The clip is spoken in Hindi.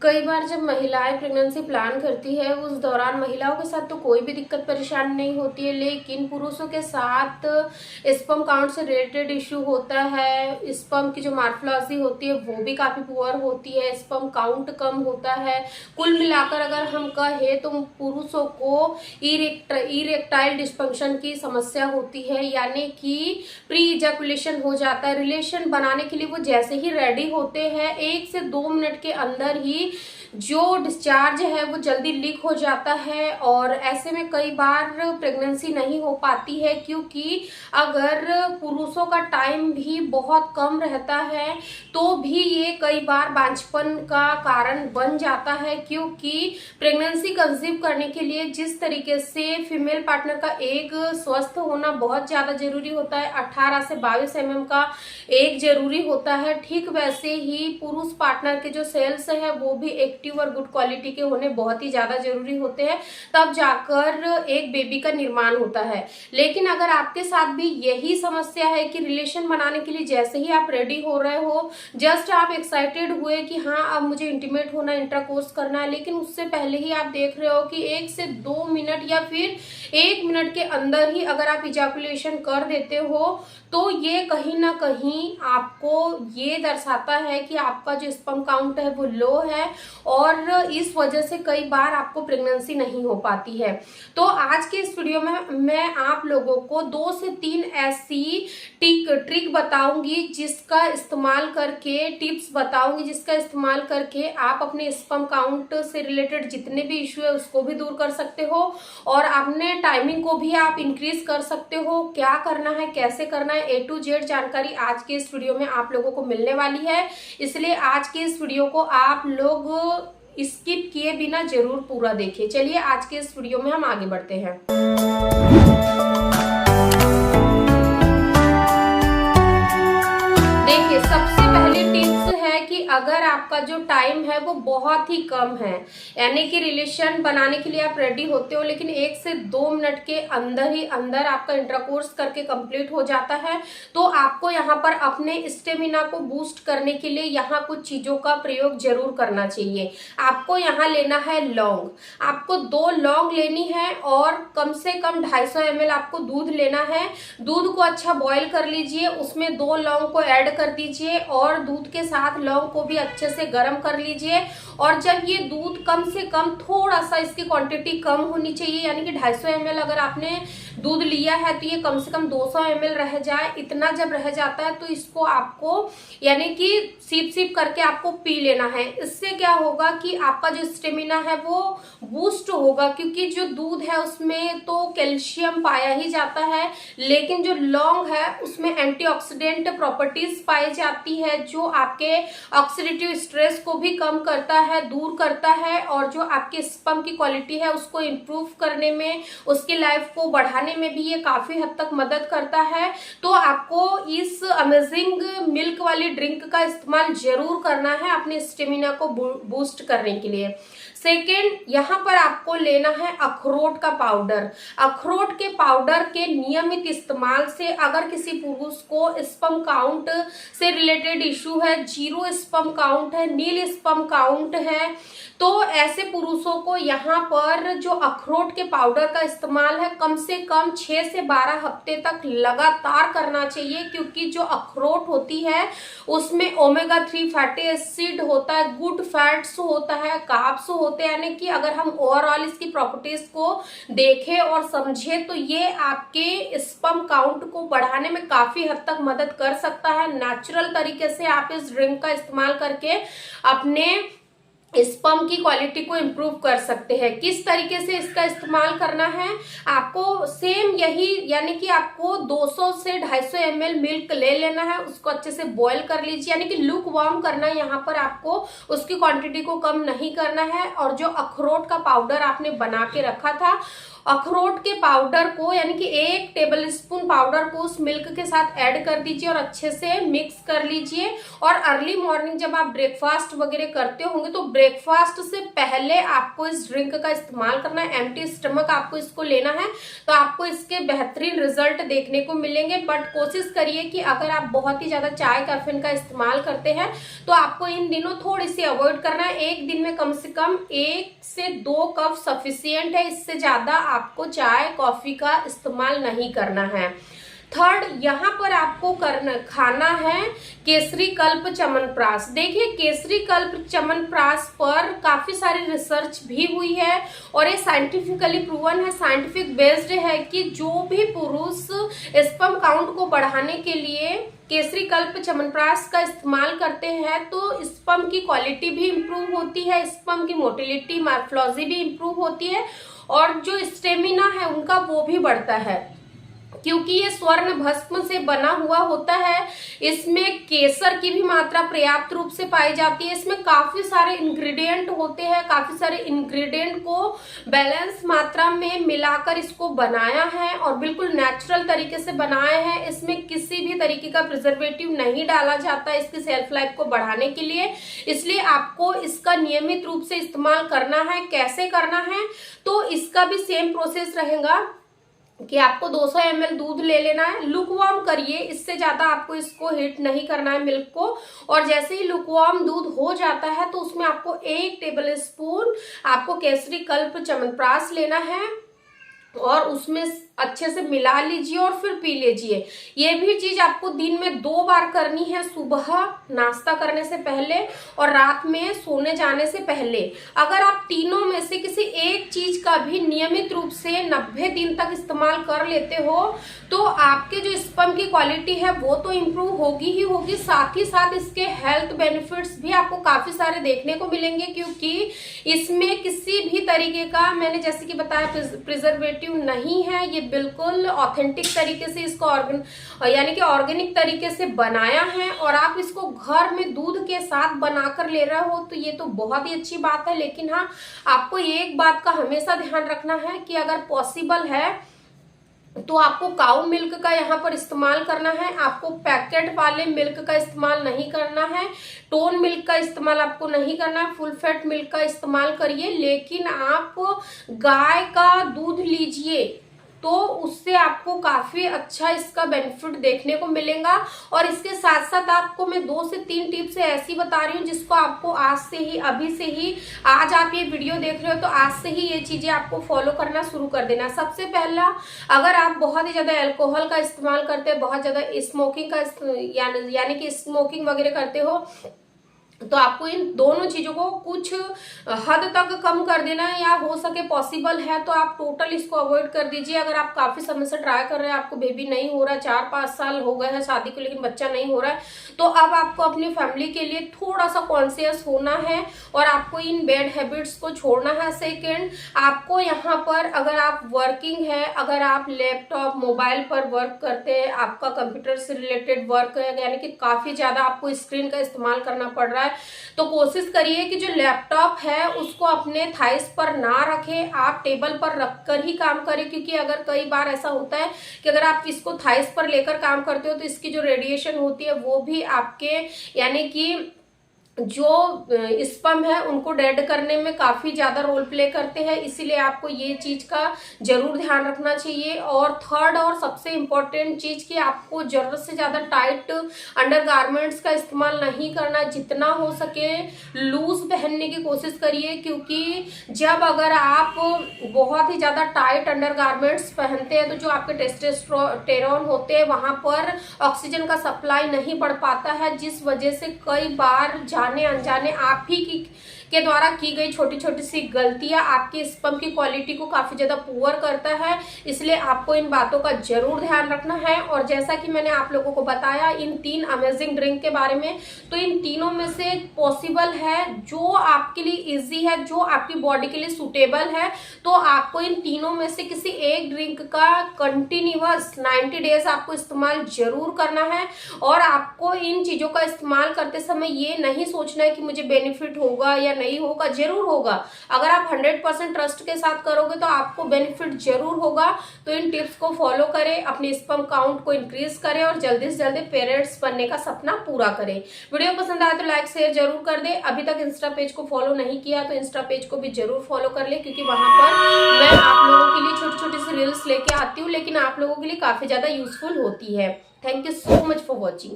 कई बार जब महिलाएं प्रेगनेंसी प्लान करती है उस दौरान महिलाओं के साथ तो कोई भी दिक्कत परेशानी नहीं होती है, लेकिन पुरुषों के साथ स्पर्म काउंट से रिलेटेड इशू होता है। स्पर्म की जो मार्फोलॉजी होती है वो भी काफ़ी पुअर होती है, स्पर्म काउंट कम होता है। कुल मिलाकर अगर हम कहें तो पुरुषों को इरेक्टाइल डिस्फंक्शन की समस्या होती है, यानी कि प्री इजैकुलेशन हो जाता है। रिलेशन बनाने के लिए वो जैसे ही रेडी होते हैं 1 से 2 मिनट के अंदर ही जो डिस्चार्ज है वो जल्दी लीक हो जाता है, और ऐसे में कई बार प्रेगनेंसी नहीं हो पाती है, क्योंकि अगर पुरुषों का टाइम भी बहुत कम रहता है तो भी ये कई बार बांझपन का कारण बन जाता है। क्योंकि प्रेगनेंसी कंसीव करने के लिए जिस तरीके से फीमेल पार्टनर का एग स्वस्थ होना बहुत ज़्यादा जरूरी होता है, 18 से 22 mm का एग जरूरी होता है, ठीक वैसे ही पुरुष पार्टनर के जो सेल्स है वो भी एक्टिव और गुड क्वालिटी के होने बहुत ही ज्यादा जरूरी होते हैं, तब जाकर एक बेबी का निर्माण होता है। लेकिन अगर आपके साथ भी यही समस्या है कि रिलेशन बनाने के लिए जैसे ही आप रेडी हो रहे हो, जस्ट आप एक्साइटेड हुए कि हाँ अब मुझे इंटीमेट होना, इंटरकोर्स करना है, लेकिन उससे पहले ही आप देख रहे हो कि 1 से 2 मिनट या फिर 1 मिनट के अंदर ही अगर आप इजैकुलेशन कर देते हो, तो ये कहीं ना कहीं आपको ये दर्शाता है कि आपका जो स्पर्म काउंट है वो लो है, और इस वजह से कई बार आपको प्रेगनेंसी नहीं हो पाती है। तो आज के इस वीडियो में मैं आप लोगों को 2 से 3 ऐसी ट्रिक बताऊंगी जिसका इस्तेमाल करके, टिप्स बताऊंगी जिसका इस्तेमाल करके आप अपने स्पर्म काउंट से रिलेटेड जितने भी इश्यू है उसको भी दूर कर सकते हो, और अपने टाइमिंग को भी आप इंक्रीज कर सकते हो। क्या करना है, कैसे करना है, A to Z जानकारी आज के इस वीडियो में आप लोगों को मिलने वाली है, इसलिए आज के इस वीडियो को आप लोग स्किप किए बिना जरूर पूरा देखिए। चलिए आज के इस वीडियो में हम आगे बढ़ते हैं। देखिए, सबसे पहली टिप्स है कि अगर आपका जो टाइम है वो बहुत ही कम है, यानी कि रिलेशन बनाने के लिए आप रेडी होते हो लेकिन 1 से 2 मिनट के अंदर ही अंदर आपका इंटरकोर्स करके कंप्लीट हो जाता है, तो आपको यहाँ पर अपने स्टेमिना को बूस्ट करने के लिए यहाँ कुछ चीजों का प्रयोग जरूर करना चाहिए। आपको यहाँ लेना है लौंग, आपको 2 लौंग लेनी है, और कम से कम 250 ml आपको दूध लेना है। दूध को अच्छा बॉईल कर लीजिए, उसमें 2 लौंग को ऐड कर दीजिए और दूध के साथ लौंग को भी अच्छे से गर्म कर लीजिए। और जब ये दूध कम से कम, थोड़ा सा इसकी क्वांटिटी कम होनी चाहिए, यानी कि 250 ml अगर आपने दूध लिया है तो ये कम से कम 200 ml रह जाए। इतना जब रह जाता है तो इसको आपको यानी कि सिप सिप करके आपको पी लेना है। इससे क्या होगा कि आपका जो स्टेमिना है वो बूस्ट होगा, क्योंकि जो दूध है उसमें तो कैल्शियम पाया ही जाता है, लेकिन जो लौंग है उसमें एंटीऑक्सीडेंट प्रॉपर्टीज पाई जाती है जो आपके ऑक्सीडेटिव स्ट्रेस को भी कम करता है, दूर करता है, और जो आपके स्पर्म की क्वालिटी है उसको इम्प्रूव करने में, उसकी लाइफ को बढ़ाने में भी ये काफी हद तक मदद करता है। तो आपको इस अमेजिंग मिल्क वाली ड्रिंक का इस्तेमाल जरूर करना है अपने स्टेमिना को बूस्ट करने के लिए। सेकेंड, यहाँ पर आपको लेना है अखरोट का पाउडर। अखरोट के पाउडर के नियमित इस्तेमाल से अगर किसी पुरुष को स्पर्म काउंट से रिलेटेड इशू है, 0 स्पर्म काउंट है, नील स्पर्म काउंट है, तो ऐसे पुरुषों को यहाँ पर जो अखरोट के पाउडर का इस्तेमाल है कम से कम 6 से 12 हफ्ते तक लगातार करना चाहिए, क्योंकि जो अखरोट होती है उसमें ओमेगा 3 फैटी एसिड होता है, गुड फैट्स होता है, कार्ब्स होते हैं, यानी कि अगर हम ओवरऑल इसकी प्रॉपर्टीज को देखें और समझें तो ये आपके स्पर्म काउंट को बढ़ाने में काफी हद तक मदद कर सकता है। नेचुरल तरीके से आप इस ड्रिंक का इस्तेमाल करके अपने स्पर्म की क्वालिटी को इम्प्रूव कर सकते हैं। किस तरीके से इसका इस्तेमाल करना है, आपको सेम यही, यानी कि आपको 200 से 250 ml मिल्क ले लेना है, उसको अच्छे से बॉईल कर लीजिए, यानी कि लुक वार्म करना है, यहाँ पर आपको उसकी क्वांटिटी को कम नहीं करना है। और जो अखरोट का पाउडर आपने बना के रखा था अखरोट के पाउडर को यानी कि 1 टेबल स्पून पाउडर को उस मिल्क के साथ ऐड कर दीजिए और अच्छे से मिक्स कर लीजिए। और अर्ली मॉर्निंग जब आप ब्रेकफास्ट वगैरह करते होंगे तो ब्रेकफास्ट से पहले आपको इस ड्रिंक का इस्तेमाल करना है। एम्प्टी स्टमक आपको इसको लेना है तो आपको इसके बेहतरीन रिजल्ट देखने को मिलेंगे। बट कोशिश करिए कि अगर आप बहुत ही ज्यादा चाय कैफीन का इस्तेमाल करते हैं तो आपको इन दिनों थोड़ी सी अवॉइड करना है। एक दिन में कम से कम 1 से 2 कप सफिशियंट है, इससे ज्यादा आपको चाय कॉफी का इस्तेमाल नहीं करना है। थर्ड, यहाँ पर आपको खाना है केसरी कल्प च्यवनप्राश। देखिए केसरी कल्प च्यवनप्राश पर काफी सारी रिसर्च भी हुई है और ये साइंटिफिकली प्रूवन है, साइंटिफिक बेस्ड है कि जो भी पुरुष स्पर्म काउंट को बढ़ाने के लिए केसरी कल्प च्यवनप्राश का इस्तेमाल करते हैं तो स्पर्म की क्वालिटी भी इंप्रूव होती है, स्पर्म की मोटिलिटी मॉर्फोलॉजी भी इंप्रूव होती है और जो स्टेमिना है उनका वो भी बढ़ता है। क्योंकि ये स्वर्ण भस्म से बना हुआ होता है, इसमें केसर की भी मात्रा पर्याप्त रूप से पाई जाती है। इसमें काफी सारे इंग्रेडिएंट होते हैं, काफी सारे इंग्रेडिएंट को बैलेंस मात्रा में मिलाकर इसको बनाया है और बिल्कुल नेचुरल तरीके से बनाया है। इसमें किसी भी तरीके का प्रिजर्वेटिव नहीं डाला जाता इसकी सेल्फ लाइफ को बढ़ाने के लिए, इसलिए आपको इसका नियमित रूप से इस्तेमाल करना है। कैसे करना है तो इसका भी सेम प्रोसेस रहेगा कि आपको 200 ml दूध ले लेना है, लुकवार्म करिए, इससे ज्यादा आपको इसको हीट नहीं करना है मिल्क को। और जैसे ही लुकवार्म दूध हो जाता है तो उसमें आपको 1 टेबल स्पून आपको केसरी कल्प च्यवनप्राश लेना है और उसमें अच्छे से मिला लीजिए और फिर पी लीजिए। ये भी चीज आपको दिन में 2 बार करनी है, सुबह नाश्ता करने से पहले और रात में सोने जाने से पहले। अगर आप तीनों में से किसी एक चीज का भी नियमित रूप से 90 दिन तक इस्तेमाल कर लेते हो तो आपके जो स्पर्म की क्वालिटी है वो तो इम्प्रूव होगी ही होगी, साथ ही साथ इसके हेल्थ बेनिफिट्स भी आपको काफी सारे देखने को मिलेंगे। क्योंकि इसमें किसी भी तरीके का, मैंने जैसे कि बताया, प्रिजर्वेटिव नहीं है, ये बिल्कुल ऑथेंटिक तरीके से इसको यानी कि ऑर्गेनिक तरीके से बनाया है और आप इसको घर में दूध के साथ बनाकर ले रहे हो तो ये तो बहुत ही अच्छी बात है। लेकिन हाँ, आपको एक बात का हमेशा ध्यान रखना है कि अगर पॉसिबल है तो आपको काऊ मिल्क का यहाँ पर इस्तेमाल करना है, आपको पैकेट वाले मिल्क का इस्तेमाल नहीं करना है, टोन मिल्क का इस्तेमाल आपको नहीं करना है, फुल फैट मिल्क का इस्तेमाल करिए। लेकिन आप गाय का दूध लीजिए तो उससे आपको काफी अच्छा इसका बेनिफिट देखने को मिलेगा। और इसके साथ साथ आपको मैं 2 से 3 टिप्स ऐसी बता रही हूँ जिसको आपको आज से ही, अभी से ही, आज आप ये वीडियो देख रहे हो तो आज से ही ये चीजें आपको फॉलो करना शुरू कर देना। सबसे पहला, अगर आप बहुत ही ज्यादा अल्कोहल का इस्तेमाल करते हैं, बहुत ज्यादा स्मोकिंग का यानी कि स्मोकिंग वगैरह करते हो तो आपको इन दोनों चीजों को कुछ हद तक कम कर देना है, या हो सके पॉसिबल है तो आप टोटल इसको अवॉइड कर दीजिए। अगर आप काफी समय से ट्राई कर रहे हैं, आपको बेबी नहीं हो रहा है, 4-5 साल हो गए हैं शादी को लेकिन बच्चा नहीं हो रहा है, तो अब आपको अपनी फैमिली के लिए थोड़ा सा कॉन्शियस होना है और आपको इन बैड हैबिट्स को छोड़ना है। सेकेंड, आपको यहाँ पर अगर आप वर्किंग है, अगर आप लैपटॉप मोबाइल पर वर्क करते हैं, आपका कंप्यूटर से रिलेटेड वर्क है, यानी कि काफी ज्यादा आपको स्क्रीन का इस्तेमाल करना पड़ रहा है, तो कोशिश करिए कि जो लैपटॉप है उसको अपने थाइस पर ना रखें, आप टेबल पर रखकर ही काम करें। क्योंकि अगर कई बार ऐसा होता है कि अगर आप इसको थाइस पर लेकर काम करते हो तो इसकी जो रेडिएशन होती है वो भी आपके यानी कि जो स्पर्म है उनको डेड करने में काफी ज्यादा रोल प्ले करते हैं, इसीलिए आपको ये चीज का जरूर ध्यान रखना चाहिए। और थर्ड और सबसे इम्पोर्टेंट चीज कि आपको जरूरत से ज्यादा टाइट अंडरगारमेंट्स का इस्तेमाल नहीं करना, जितना हो सके लूज पहनने की कोशिश करिए। क्योंकि जब अगर आप बहुत ही ज्यादा टाइट अंडरगारमेंट्स पहनते हैं तो जो आपके टेस्टोस्टेरोन होते हैं वहां पर ऑक्सीजन का सप्लाई नहीं बढ़ पाता है, जिस वजह से कई बार जाने अनजाने आप ही के द्वारा की गई छोटी छोटी सी गलतियां आपके स्पर्म की क्वालिटी को काफी ज्यादा पुअर करता है। इसलिए आपको इन बातों का जरूर ध्यान रखना है। और जैसा कि मैंने आप लोगों को बताया इन 3 अमेजिंग ड्रिंक के बारे में, तो इन तीनों में से पॉसिबल है जो आपके लिए इजी है, जो आपकी बॉडी के लिए सुटेबल है, तो आपको इन तीनों में से किसी एक ड्रिंक का कंटिन्यूअस 90 डेज आपको इस्तेमाल जरूर करना है। और आपको इन चीजों का इस्तेमाल करते समय ये नहीं सोचना है कि मुझे बेनिफिट होगा या नहीं होगा, जरूर होगा। अगर आप 100% ट्रस्ट के साथ करोगे तो आपको बेनिफिट जरूर होगा। तो इन टिप्स को फॉलो करें, अपने स्पर्म काउंट को इंक्रीज करें और जल्दी से जल्दी पेरेंट्स बनने का सपना पूरा करें। वीडियो पसंद आए तो लाइक शेयर जरूर कर दे। अभी तक इंस्टा पेज को फॉलो नहीं किया तो इंस्टा पेज को भी जरूर फॉलो कर ले, क्योंकि वहां पर मैं आप लोगों के लिए छोटी छोटी सी रील्स लेके आती हूँ, लेकिन आप लोगों के लिए काफी ज्यादा यूजफुल होती है। Thank you so much for watching.